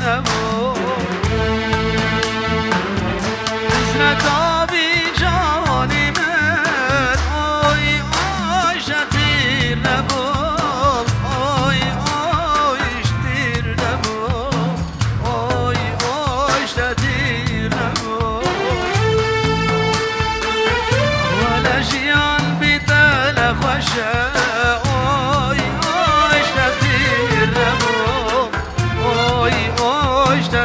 نبو حسرت آبی جانی من آی آشتیر نبو آی آشتیر نبو آی آشتیر نبو ولا جیان بیدل خوشه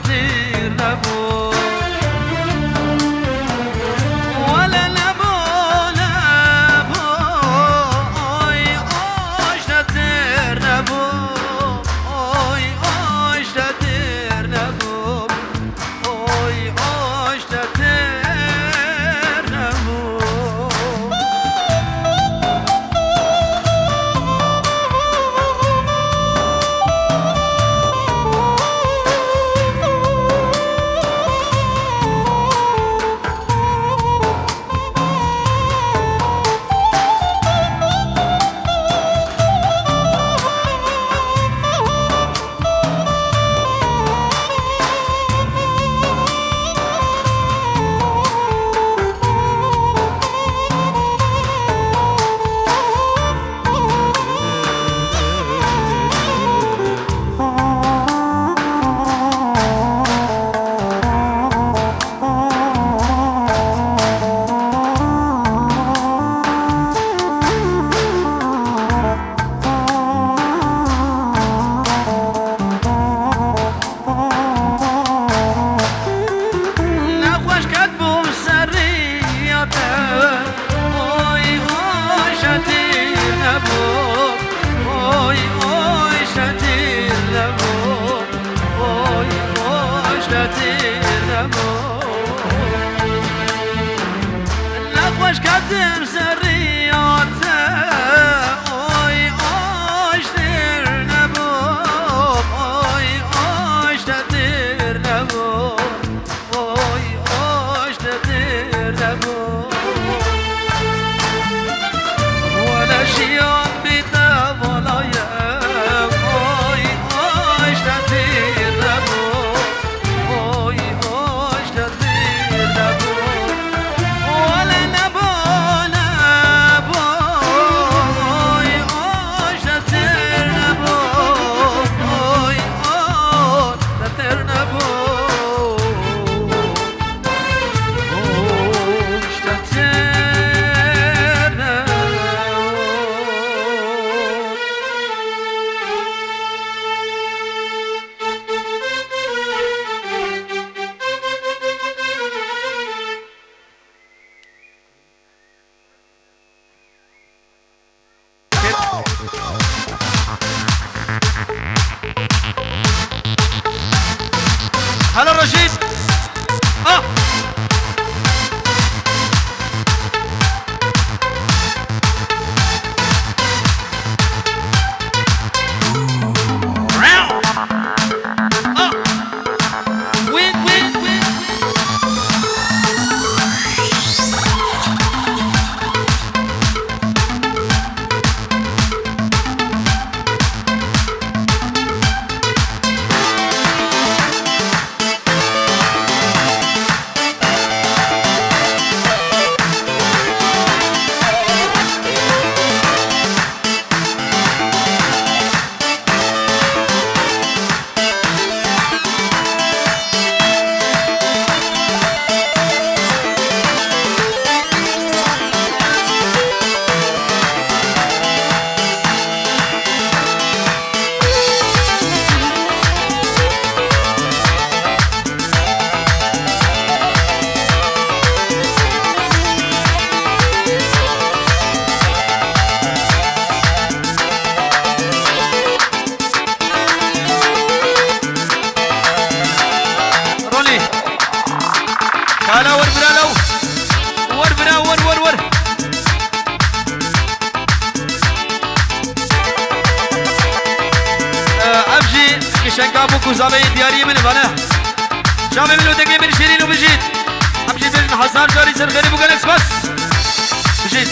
تیر نبو ولا نبو نبو آی آش تیر نبو آی آش تیر نبو آی آش تیر نبو خوش کردم سریاته آی آش دیر نبو آی آش دیر نبو آی آش دیر نبو ولا شیان بیتا ولایم آی آش دیر نبو آی آش دیر نبو هلا رشيد هلا ور برالو ور برا ور ابجي كشنكابو كوزابي دياري من بنا شامي منو تقري من شيرين وبجيت ابجي بن حسان جاري سر غريب وكنكس بس بجيت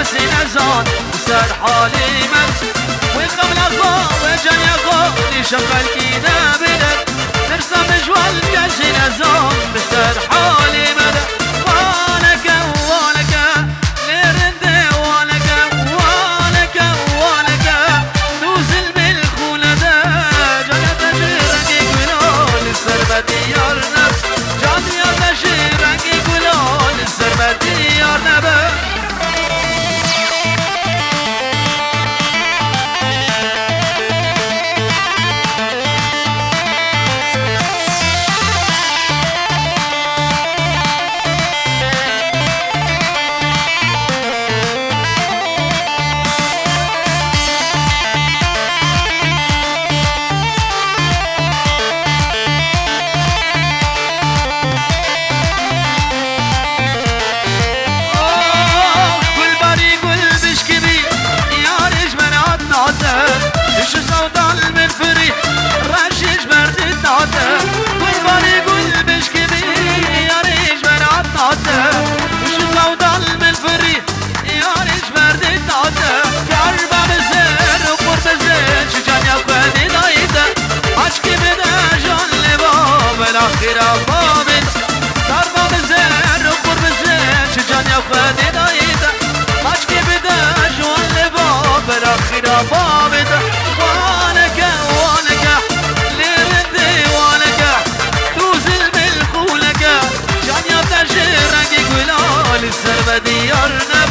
كاسي نزان بسر حالي من وقبل أخو وجن يخو لشغل كينا بدر ترسم جوال كاسي نزان بسر حالي من وانك وانك لرد وانك وانك وانك دوزل بالخولدة جنة جرنك قلول السربتي يارنب جانية جرنك قلول السربتي يارنب خيرا بابد ضربة بزين وقر بزين شجان يا خدي دايدا ماشكي بدا جوان لباب خيرا بابد وانك وانك لردي وانك توزل بالخولك جان يا تجير رنقي قلال السربة ديار نب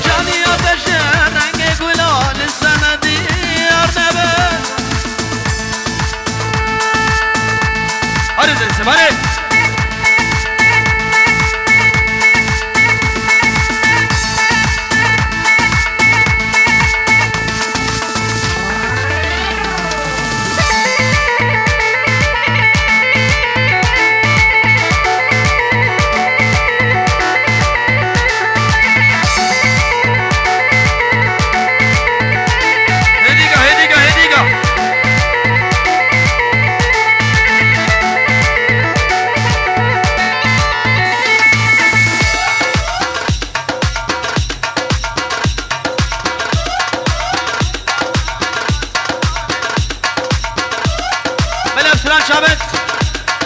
جان يا تجير رنقي قلال السنة ديار نب ¡Váyanse, vale!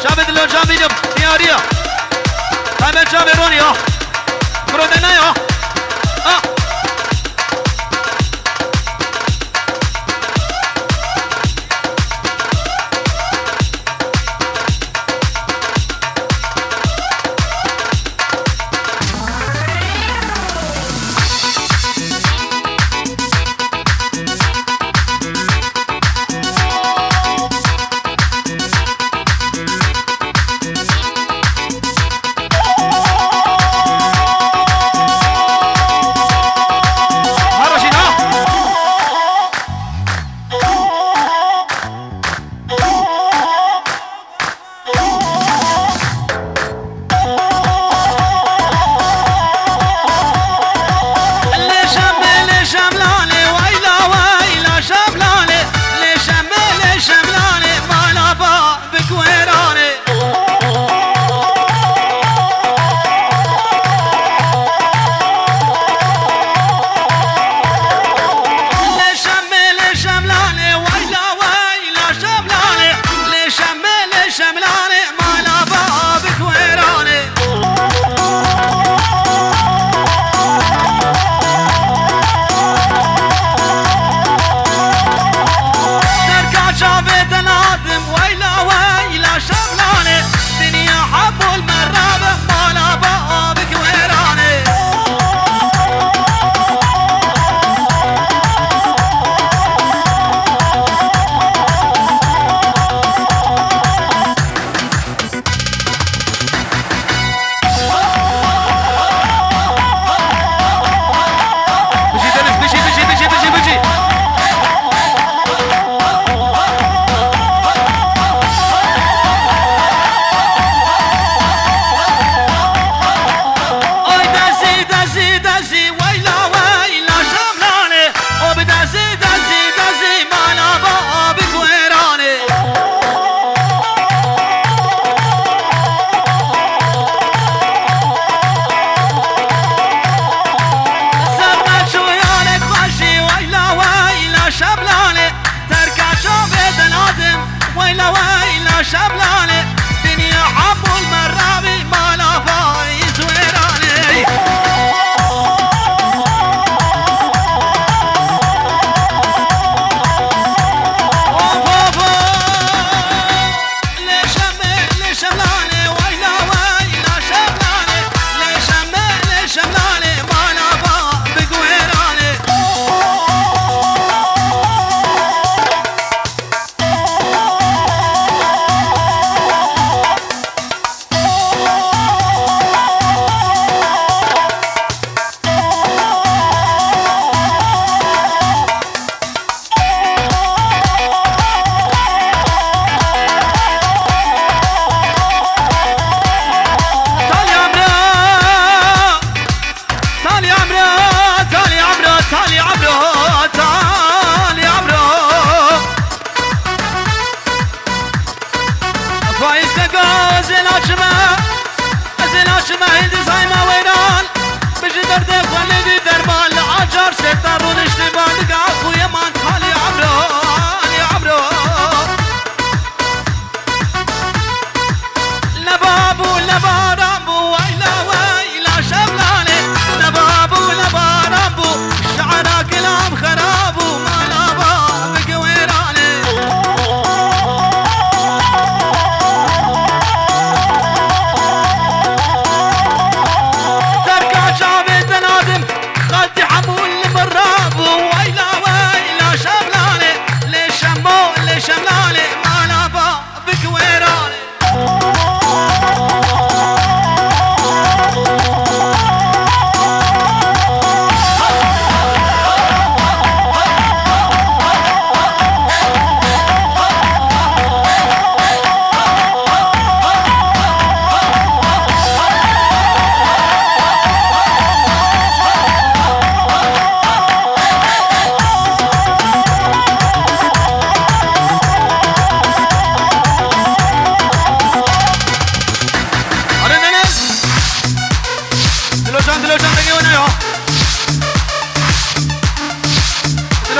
شابت لو جامي جب تياريا شابت شابت رونيا برودنا يا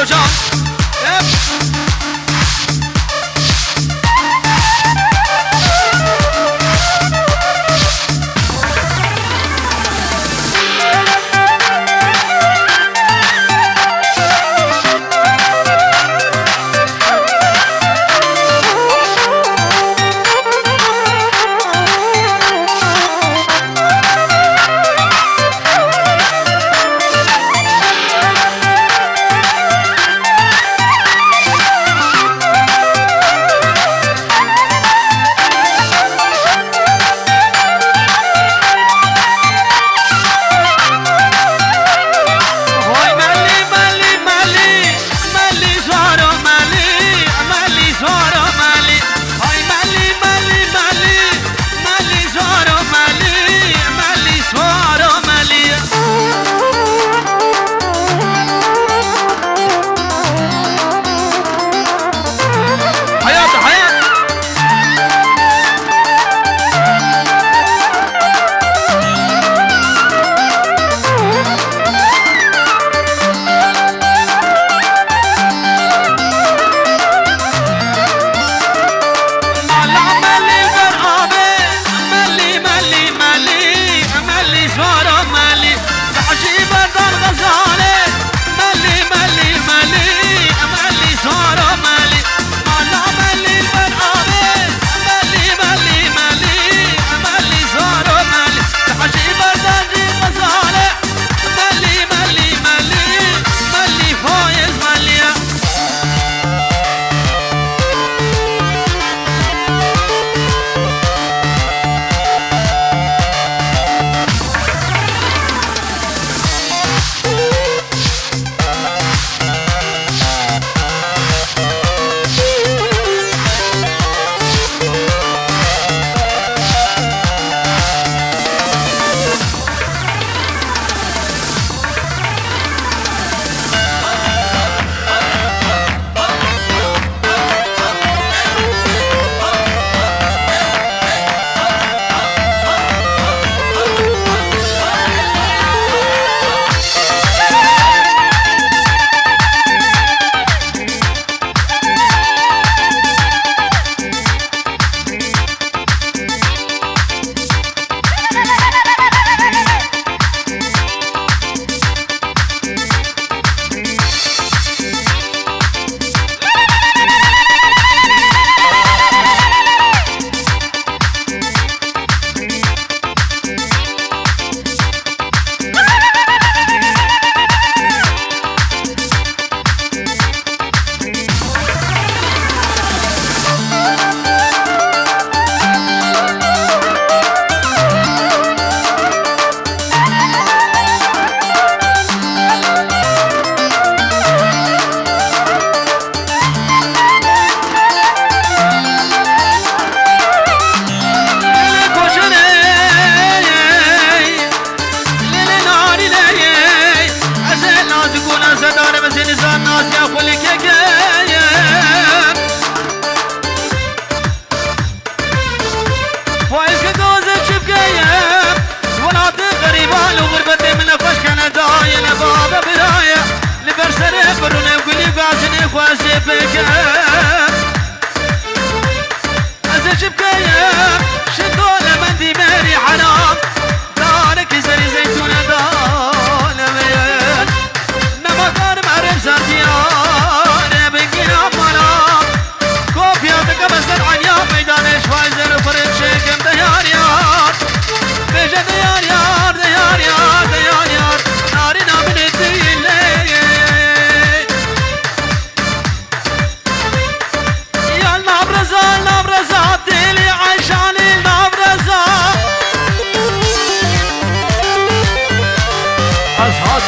جان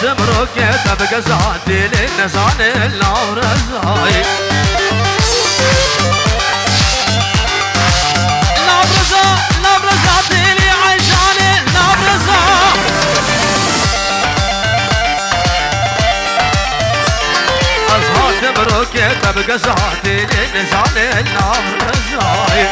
تبروكيت بقزاتي للنسان النورزاي نبرزاتي لي عيشاني نبرزا أصحاب تبروكيت بقزاتي للنسان النورزاي